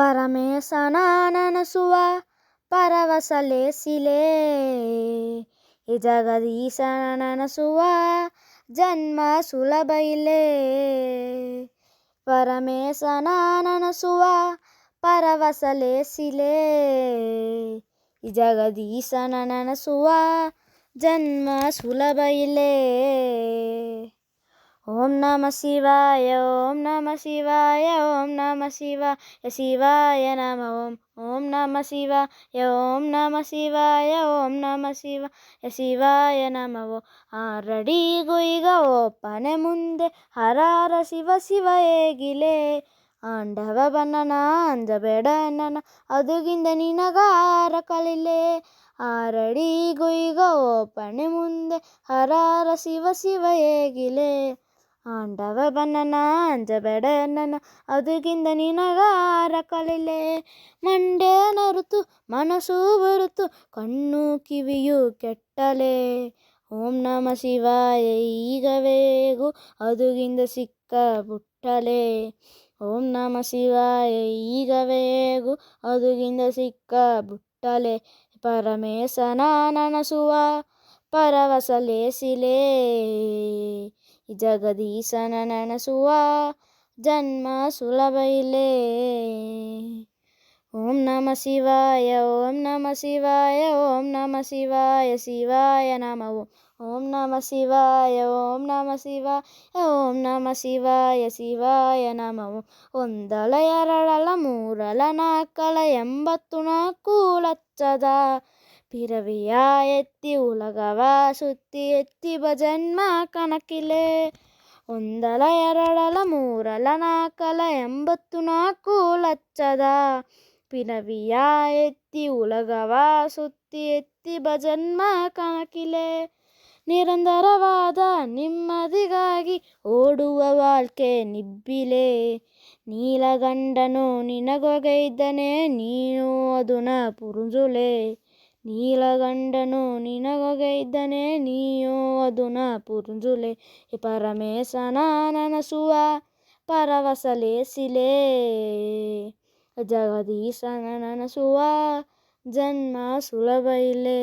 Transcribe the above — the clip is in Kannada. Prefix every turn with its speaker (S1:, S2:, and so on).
S1: ಪರಮೇಶನ ನನಸುವ ಪರವಸಲೇಸಿಲೆ ಈ ಜಗದೀಶನ ನನಸುವ ಜನ್ಮ ಸುಲಭ ಇಲ್ಲೇ. ಪರಮೇಶನ ನನಸುವ ಪರವಸಲೇಸಿಲೆ ಈ ಜಗದೀಶನ ನನಸುವ ಜನ್ಮ ಸುಲಭ ಇಲ್ಲೇ. ಓಂ ನಮ ಶಿವಾಯ ಓಂ ನಮ ಶಿವಾಯ ಓಂ ನಮ ಶಿವಾಯ ಶಿವಾಯ ನಮ ಓಂ. ಓಂ ನಮ ಶಿವಾಯ ಓಂ ನಮ ಶಿವಾಯ ಓಂ ನಮ ಶಿವಾಯ ಶಿವಾಯ ನಮ ಓಂ. ಆರಡಿಗೂ ಈಗ ಒಪ್ಪನೆ ಮುಂದೆ ಹರಹರ ಶಿವ ಶಿವ ಹೇಗಿಲೆ. ಆಂಡವ ಬನ್ನನ ಅಂಜಬೇಡ ನನ್ನ ಅದುಗಿಂದ ನಿನಗಾರ ಕಲಿಲೆ. ಆರಡಿಗೂ ಈಗ ಒಪ್ಪನೆ ಮುಂದೆ ಹರಹರ ಶಿವ ಶಿವ ಹೇಗಿಲೆ. ಆಂಡವ ಬನ್ನನ ಅಂಜಬೇಡ ನನ್ನ ಅದುಗಿಂದ ನಿನಗಾರ ಕಲಿಲೆ. ಮಂಡೆ ನರುತು ಮನಸ್ಸು ಬರುತು ಕಣ್ಣು ಕಿವಿಯು ಕೆಟ್ಟಲೆ. ಓಂ ನಮ ಶಿವಾಯ ಈಗ ಬೇಗು ಅದುಗಿಂದ ಸಿಕ್ಕ ಬುಟ್ಟಲೆ. ಓಂ ನಮ ಶಿವಾಯ ಈಗ ಬೇಗು ಅದುಗಿಂದ ಸಿಕ್ಕ ಬುಟ್ಟಲೆ. ಪರಮೇಶನ ನನಸುವ ಪರವಸಲೇಸಿಲೆ ಈ ಜಗದೀಶನ ನನಸುವ ಜನ್ಮ ಸುಲಭ ಇಲ್ಲೇ. ಓಂ ನಮ ಶಿವಾಯ ಓಂ ನಮ ಶಿವಾಯ ಓಂ ನಮ ಶಿವಾಯ ಶಿವಾಯ ನಮ ಓಂ. ಓಂ ನಮ ಶಿವಾಯ ಓಂ ನಮ ಶಿವಾಯ ಓಂ ನಮ ಶಿವಾಯ ಶಿವಾಯ ನಮ ಓಂ. ಒಂದಲ ಎರಡಲ ಮೂರಲ ನಾಲ್ಕಲ 84 ಲಕ್ಷದ ಪಿರವಿಯ ಎತ್ತಿ ಉಲಗವ ಸುತ್ತಿ ಎತ್ತಿ ಭಜನ್ಮ ಕಣಕಿಲೆ. ಒಂದಲ ಎರಡಲ ಮೂರಲ ನಾಲ್ಕಲ 84 ಲಕ್ಷದ ಪಿರವಿಯ ಎತ್ತಿ ಉಲಗವ ಸುತ್ತಿ ಎತ್ತಿ ಭಜನ್ಮ ಕಣಕಿಲೆ. ನಿರಂತರವಾದ ನೆಮ್ಮದಿಗಾಗಿ ಓಡುವ ವಾಳ್ಕೆ ನಿಬ್ಬಿಲೆ. ನೀಲಗಂಡನು ನಿನಗೊಗೈದನೆ ನೀನು ಅದುನ ಪುರುಜುಲೆ. ನೀಲಗಂಡನು ನಿನಗೊಗೈದನೆ ನೀಯೋ ಅದುನ ಪುರುಜುಲೆ. ಪರಮೇಶನ ನನಸುವ ಪರವಸಲೇಸಿಲೆ ಜಗದೀಶನ ನನಸುವ ಜನ್ಮ ಸುಲಭ ಇಲ್ಲೇ.